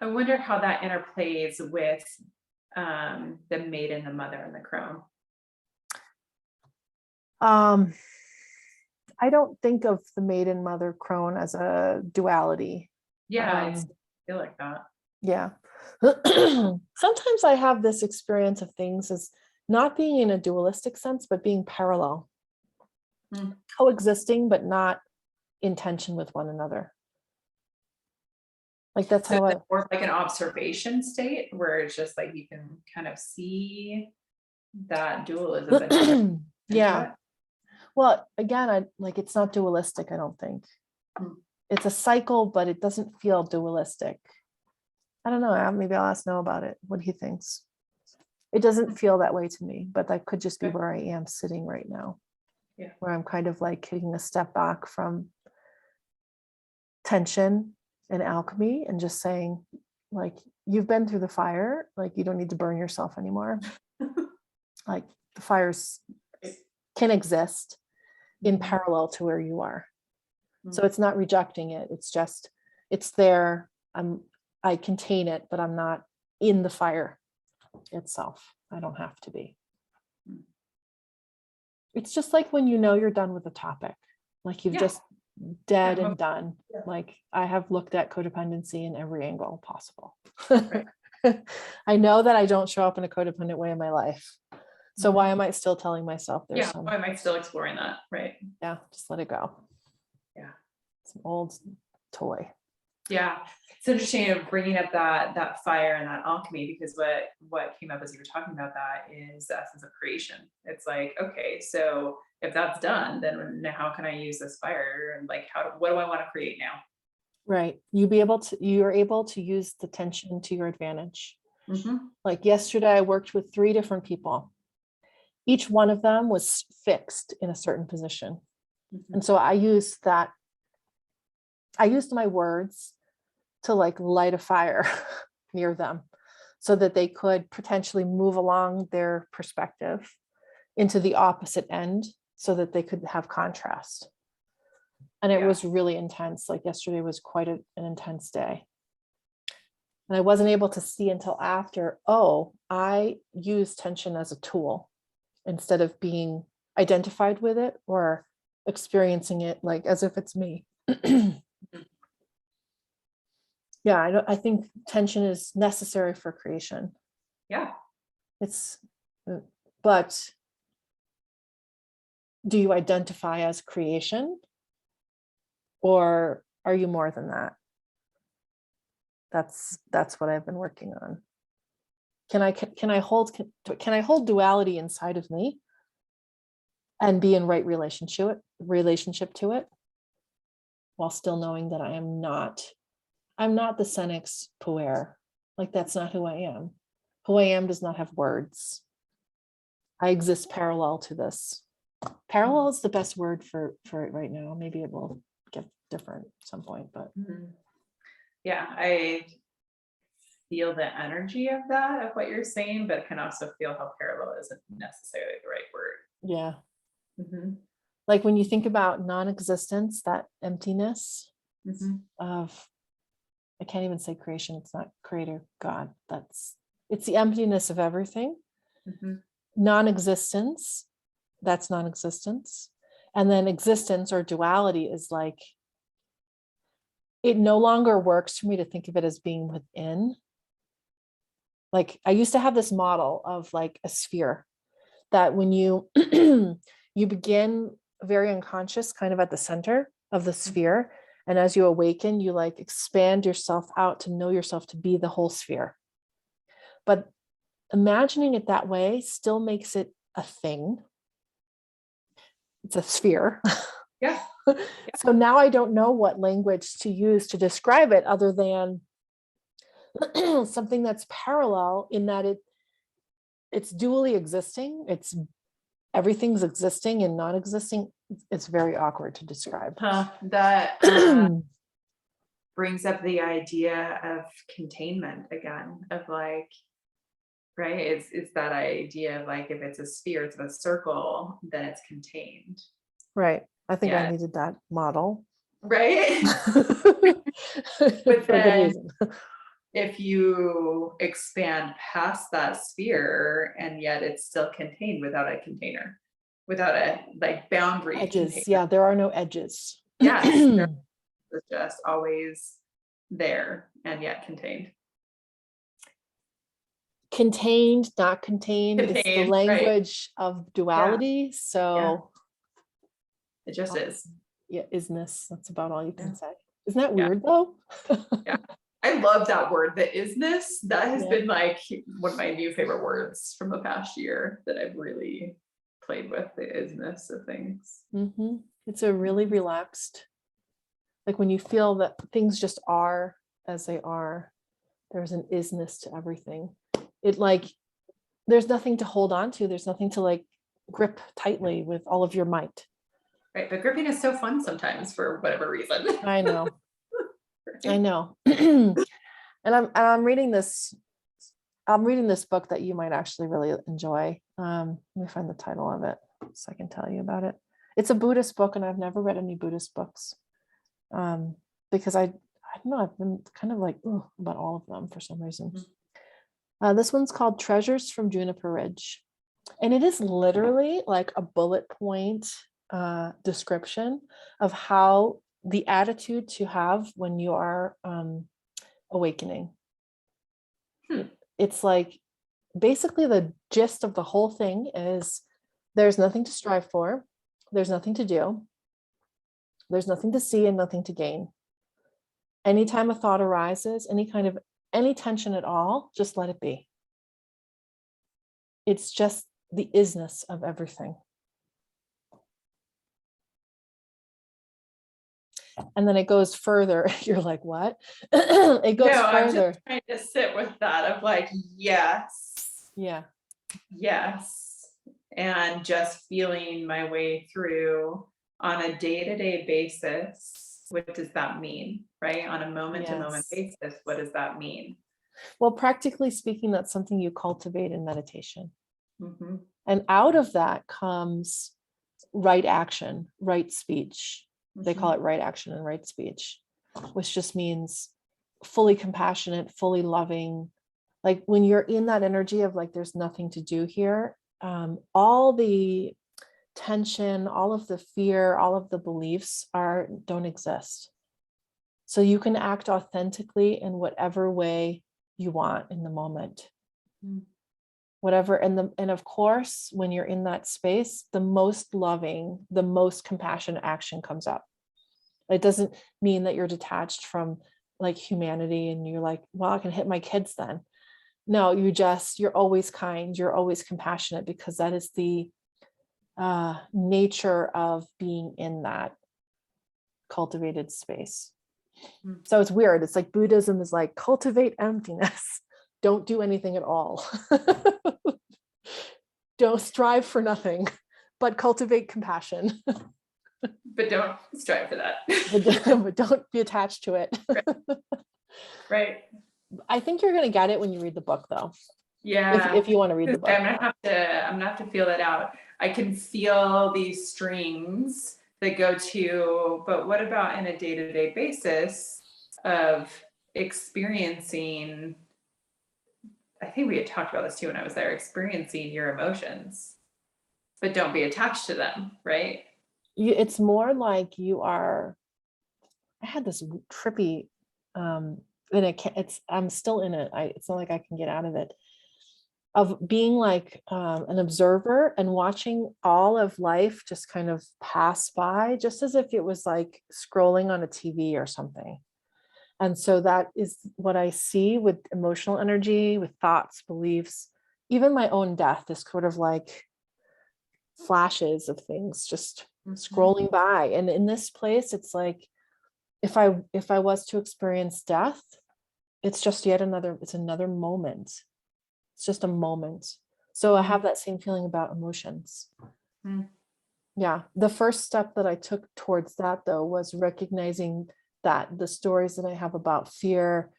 B: I wonder how that interplays with the maiden, the mother, and the crone.
A: I don't think of the maiden, mother, crone as a duality.
B: Yeah, I feel like that.
A: Yeah. Sometimes I have this experience of things as not being in a dualistic sense, but being parallel, coexisting, but not in tension with one another. Like that's how
B: or like an observation state where it's just like you can kind of see that dualism.
A: Yeah. Well, again, it's not dualistic, I don't think. It's a cycle, but it doesn't feel dualistic. I don't know. Maybe I'll ask Noah about it, what he thinks. It doesn't feel that way to me, but that could just be where I am sitting right now. Yeah. Where I'm kind of like taking a step back from tension and alchemy and just saying, like, you've been through the fire, like you don't need to burn yourself anymore. Like the fires can exist in parallel to where you are. So it's not rejecting it. It's just, it's there. I contain it, but I'm not in the fire itself. I don't have to be. It's just like when you know you're done with a topic, like you've just dead and done. Yeah. Like I have looked at codependency in every angle possible. Right. I know that I don't show up in a codependent way in my life. So why am I still telling myself there's
B: why am I still exploring that? Right.
A: Yeah, just let it go. Yeah. It's an old toy.
B: Yeah. It's interesting of bringing up that fire and that alchemy, because what came up as you were talking about that is the essence of creation. It's like, okay, so if that's done, then how can I use this fire? And like, what do I want to create now?
A: Right. You're able to use the tension to your advantage. Like yesterday, I worked with 3 different people. Each one of them was fixed in a certain position. And so I used my words to like light a fire near them so that they could potentially move along their perspective into the opposite end so that they could have contrast. And it was really intense. Like yesterday was quite an intense day. And I wasn't able to see until after, I use tension as a tool instead of being identified with it or experiencing it like as if it's me. Yeah, I think tension is necessary for creation.
B: Yeah.
A: But do you identify as creation? Or are you more than that? That's what I've been working on. Can I hold duality inside of me and be in right relationship to it while still knowing that I'm not the Senex puer. Like that's not who I am. Who I am does not have words. I exist parallel to this. Parallel is the best word for it right now. Maybe it will get different at some point, but
B: yeah, I feel the energy of that, of what you're saying, but can also feel how parallel isn't necessarily the right word.
A: yeah.
B: Mm-hmm.
A: Like when you think about non-existence, that emptiness
B: Mm-hmm.
A: of, I can't even say creation, it's not creator, God. It's the emptiness of everything.
B: Mm-hmm.
A: Non-existence, that's non-existence. And then existence or duality is like, it no longer works for me to think of it as being within. Like I used to have this model of like a sphere that when you you begin very unconscious, kind of at the center of the sphere, and as you awaken, you like expand yourself out to know yourself to be the whole sphere. But imagining it that way still makes it a thing. It's a sphere.
B: Yeah.
A: So now I don't know what language to use to describe it other than something that's parallel in that it's dually existing. It's everything's existing and non-existing. It's very awkward to describe.
B: That brings up the idea of containment again, of like, right? It's that idea of like, if it's a sphere, it's a circle, then it's contained.
A: Right. I think I
B: Yeah.
A: needed that model.
B: Right.
A: But for a good reason.
B: If you expand past that sphere and yet it's still contained without a container, without a like boundary
A: Edges.
B: container.
A: Yeah, there are no edges.
B: Yes, it's just always there and yet contained.
A: Contained, not contained. It's the
B: Contained,
A: language of duality.
B: Yeah.
A: So
B: It just is.
A: Yeah, isness. That's about all you can
B: Yeah.
A: say. Isn't that weird though?
B: Yeah. I love that word, the isness. That has
A: Yeah.
B: been like one of my new favorite words from the past year that I've really played with, the isness of things.
A: Mm-hmm. It's a really relaxed, like when you feel that things just are as they are, there's an isness to everything. It like, there's nothing to hold on to. There's nothing to like grip tightly with all of your might.
B: Right. But gripping is so fun sometimes for whatever reason.
A: I know. I know. And I'm reading this. I'm reading this book that you might actually really enjoy. Let me find the title of it so I can tell you about it. It's a Buddhist book, and I've never read any Buddhist books because I don't know. I've been kind of like about all of them for some reason. This one's called Treasures from Juniper Ridge, and it is literally like a bullet point description of how the attitude to have when you are awakening. It's like basically the gist of the whole thing is there's nothing to strive for, there's nothing to do, there's nothing to see and nothing to gain. Anytime a thought arises, any tension at all, just let it be. It's just the isness of everything. And then it goes further. You're like, what? It goes further.
B: I'm just trying to sit with that of like, yes.
A: Yeah.
B: Yes. And just feeling my way through on a day-to-day basis. What does that mean? Right? On a moment-to-moment basis, what does that mean?
A: Well, practically speaking, that's something you cultivate in meditation.
B: Mm-hmm.
A: And out of that comes right action, right speech. They call it right action and right speech, which just means fully compassionate, fully loving. Like when you're in that energy of like, there's nothing to do here, all the tension, all of the fear, all of the beliefs don't exist. So you can act authentically in whatever way you want in the moment. Whatever. And of course, when you're in that space, the most loving, the most compassionate action comes up. It doesn't mean that you're detached from like humanity and you're like, well, I can hit my kids then. No, you're always kind, you're always compassionate, because that is the nature of being in that cultivated space. So it's weird. It's like Buddhism is like, cultivate emptiness. Don't do anything at all. don't strive for nothing, but cultivate compassion.
B: But don't strive for that.
A: But don't be attached to it.
B: Right.
A: I think you're going to get it when you read the book, though.
B: Yeah.
A: If you want to read the book.
B: I'm gonna have to feel that out. I can feel these strings that go to, but what about in a day-to-day basis of experiencing, I think we had talked about this too when I was there, experiencing your emotions, but don't be attached to them, right?
A: It's more like I had this trippy, and I'm still in it. It's not like I can get out of it, of being like an observer and watching all of life just kind of pass by, just as if it was like scrolling on a TV or something. And so that is what I see with emotional energy, with thoughts, beliefs, even my own death is sort of like flashes of things just scrolling by. And in this place, it's like, if I was to experience death, it's just it's another moment. It's just a moment. So I have that same feeling about emotions. Yeah. The first step that I took towards that, though, was recognizing that the stories that I have about fear,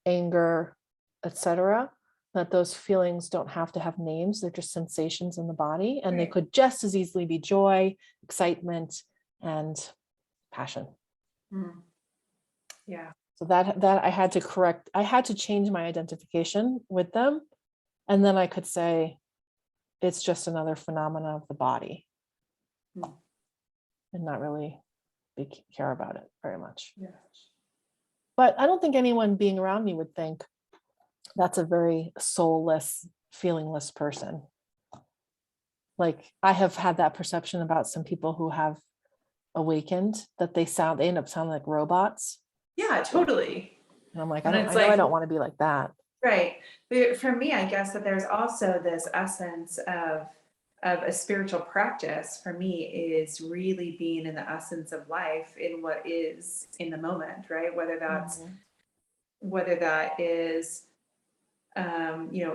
A: anger, etc., that those feelings don't have to have names. They're just sensations in the body, and they could just as easily be joy, excitement, and passion.
B: Yeah.
A: So that I had to change my identification with them. And then I could say, it's just another phenomena of the body, and not really care about it very much.
B: Yeah.
A: But I don't think anyone being around me would think that's a very soulless, feelingless person. Like, I have had that perception about some people who have awakened, that they end up sounding like robots.
B: Yeah, totally.
A: And I'm like,
B: And
A: I don't want to be like that.
B: Right. But for me, I guess that there's also this essence of a spiritual practice for me is really being in the essence of life in what is in the moment, right? Whether that is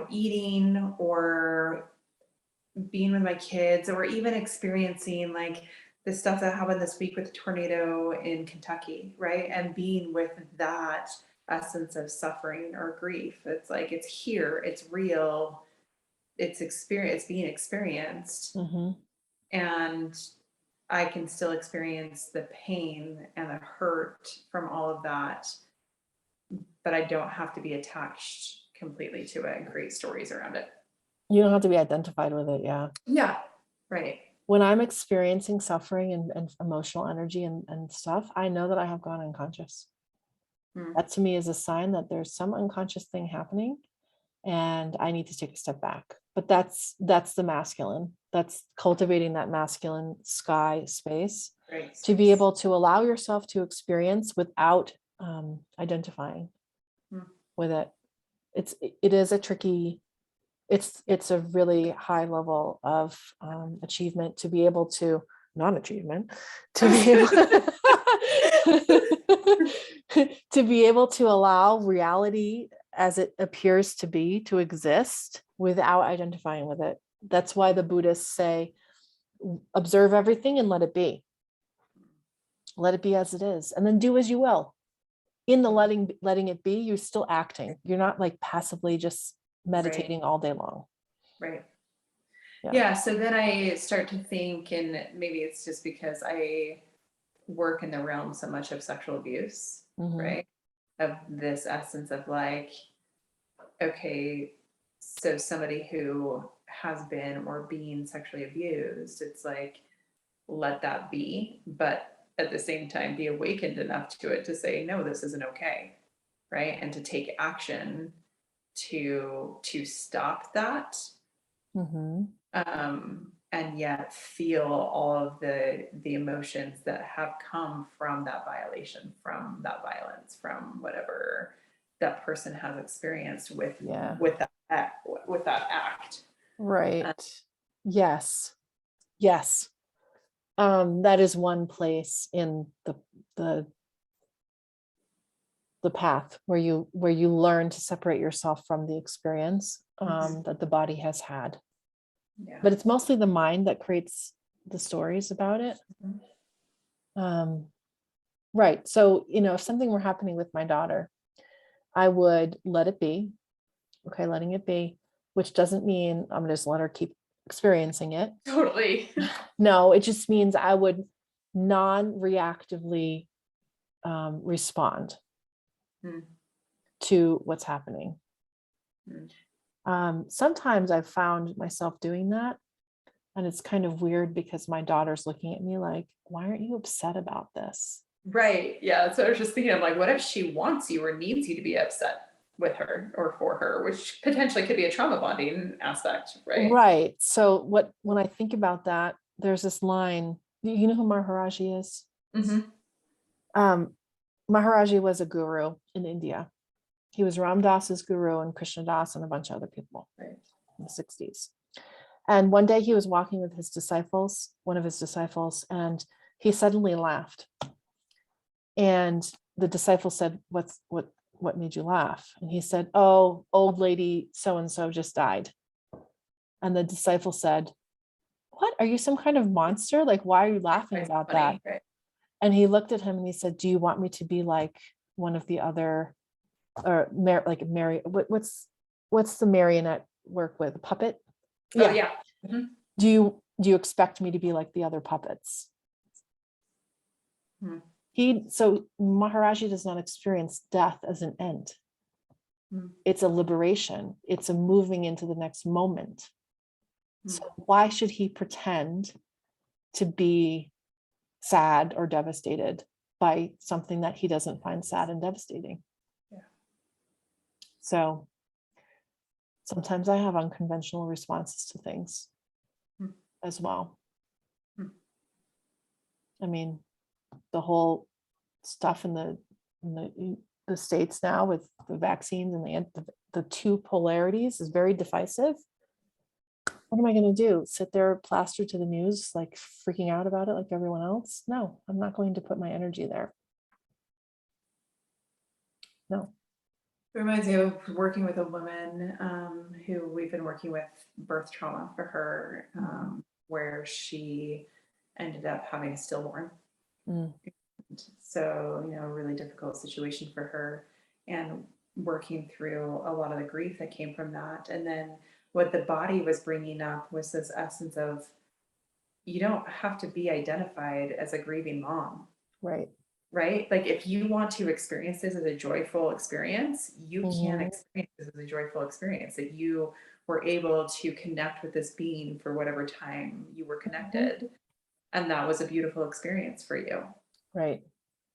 B: eating or being with my kids, or even experiencing like the stuff that happened this week with the tornado in Kentucky, right? And being with that essence of suffering or grief. It's like, it's here, it's real, it's being experienced. And I can still experience the pain and the hurt from all of that, but I don't have to be attached completely to it and create stories around it.
A: You don't have to be identified with it.
B: Yeah. Right.
A: When I'm experiencing suffering and emotional energy and stuff, I know that I have gone unconscious. That to me is a sign that there's some unconscious thing happening, and I need to take a step back. But that's the masculine. That's cultivating that masculine sky space, to be able to allow yourself to experience without identifying with it. It is a tricky. It's a really high level of achievement to be able to non-achievement to be able to be able to allow reality as it appears to be to exist without identifying with it. That's why the Buddhists say, observe everything and let it be. Let it be as it is, and then do as you will. In the letting it be, you're still acting. You're not like passively just meditating all day long.
B: Right. Yeah. So then I start to think, and maybe it's just because I work in the realm so much of sexual abuse, right? Of this essence of like, okay, so somebody who has been or being sexually abused, it's like, let that be, but at the same time be awakened enough to it to say, no, this isn't okay, right? And to take action to stop that, and yet feel all of the emotions that have come from that violation, from that violence, from whatever that person has experienced with that act.
A: Right. Yes. That is one place in the path where you learn to separate yourself from the experience that the body has had.
B: Yeah.
A: but it's mostly the mind that creates the stories about it. Right. So, if something were happening with my daughter, I would let it be. Okay, letting it be, which doesn't mean I'm gonna just let her keep experiencing it.
B: Totally.
A: No, it just means I would non-reactively respond to what's happening. Sometimes I've found myself doing that, and it's kind of weird because my daughter's looking at me like, why aren't you upset about this?
B: Right. Yeah. So I was just thinking of like, what if she wants you or needs you to be upset with her or for her, which potentially could be a trauma bonding aspect, right?
A: Right. So when I think about that, there's this line. You know who Maharaji is?
B: Mm-hmm.
A: Maharaji was a guru in India. He was Ram Dass's guru and Krishna Das and a bunch of other people in the 60s. And one day he was walking with his disciples, one of his disciples, and he suddenly laughed. And the disciple said, what made you laugh? And he said, oh, old lady so-and-so just died. And the disciple said, what? Are you some kind of monster? Like, why are you laughing about that?
B: Right.
A: And he looked at him and he said, do you want me to be like one of the other, or like Mary, what's the marionette work with? A puppet?
B: Yeah. Oh, yeah. Mm-hmm.
A: Do you expect me to be like the other puppets? So Maharaji does not experience death as an end. It's a liberation. It's a moving into the next moment. So why should he pretend to be sad or devastated by something that he doesn't find sad and devastating?
B: Yeah.
A: So sometimes I have unconventional responses to things as well. I mean, the whole stuff in the States now with the vaccines and the two polarities is very divisive. What am I going to do? Sit there plastered to the news, like freaking out about it like everyone else? No, I'm not going to put my energy there. No.
B: It reminds me of working with a woman who we've been working with birth trauma for her, where she ended up having a stillborn. So, a really difficult situation for her, and working through a lot of the grief that came from that. And then what the body was bringing up was this essence of, you don't have to be identified as a grieving mom.
A: Right.
B: Right? Like if you want to experience this as a joyful experience, you can experience this as a joyful experience, that you were able to connect with this being for whatever time you were connected. And that was a beautiful experience for you.
A: Right.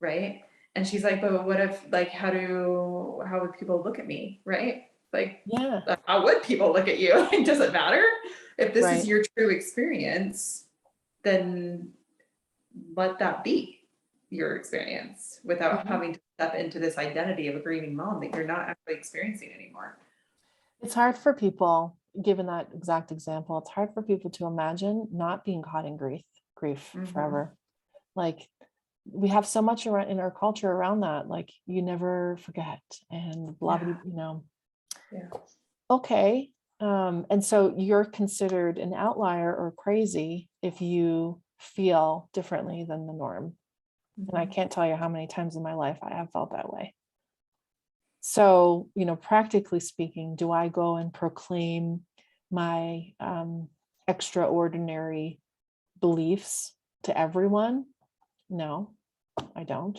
B: Right. And she's like, but what if, like, how would people look at me? Right. Like,
A: yeah,
B: how would people look at you? Like, does it matter? If this
A: right.
B: is your true experience, then let that be your experience without having to step into this identity of a grieving mom that you're not actually experiencing anymore.
A: It's hard for people, given that exact example, it's hard for people to imagine not being caught in grief forever. Like, we have so much around in our culture around that, like, you never forget and blah, blah,
B: Yeah.
A: Okay. And so you're considered an outlier or crazy if you feel differently than the norm. And I can't tell you how many times in my life I have felt that way. So, practically speaking, do I go and proclaim my extraordinary beliefs to everyone? No, I don't.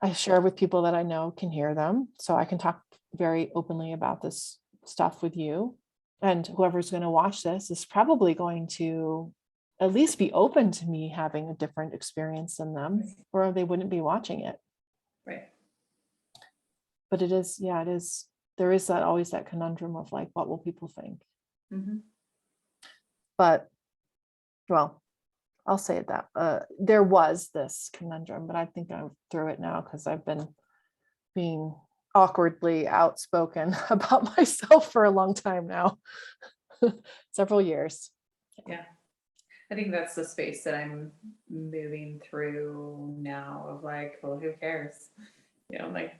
A: I share with people that I know can hear them. So I can talk very openly about this stuff with you. And whoever's going to watch this is probably going to at least be open to me having a different experience than them, or they wouldn't be watching it.
B: Right.
A: But it is, there is always that conundrum of like, what will people think? But, well, I'll say that there was this conundrum, but I think I'm through it now because I've been being awkwardly outspoken about myself for a long time now, several years.
B: Yeah. I think that's the space that I'm moving through now of like, well, who cares? Like.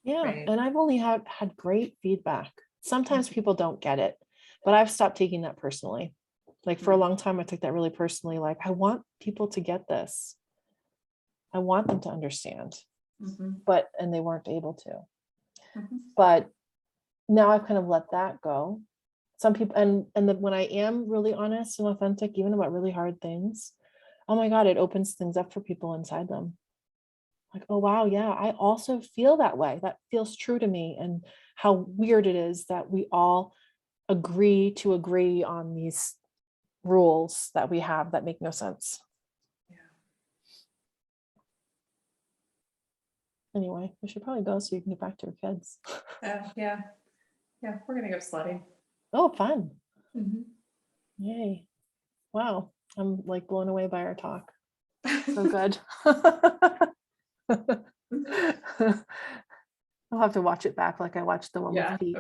A: Yeah.
B: Right.
A: And I've only had great feedback Sometimes people don't get it, but I've stopped taking that personally. Like for a long time, I took that really personally. Like, I want people to get this. I want them to understand, and they weren't able to. But now I've kind of let that go. Some people, when I am really honest and authentic, even about really hard things, oh my God, it opens things up for people inside them. Like, oh wow, yeah, I also feel that way. That feels true to me. And how weird it is that we all agree on these rules that we have that make no sense. Anyway, we should probably go so you can get back to your kids.
B: Yeah, we're gonna go sledding.
A: Oh, fun. Yay. Wow. I'm like blown away by our talk. So good. I'll have to watch it back like I watched the one with Pete.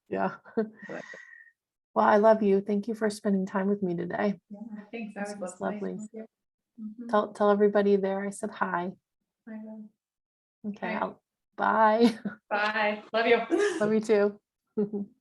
A: Yeah. Well, I love you. Thank you for spending time with me today.
B: Yeah, thanks. That was
A: lovely.
B: Nice.
A: Tell everybody there I said hi.
B: I know.
A: Okay. Bye.
B: Bye. Love you.
A: Love you too.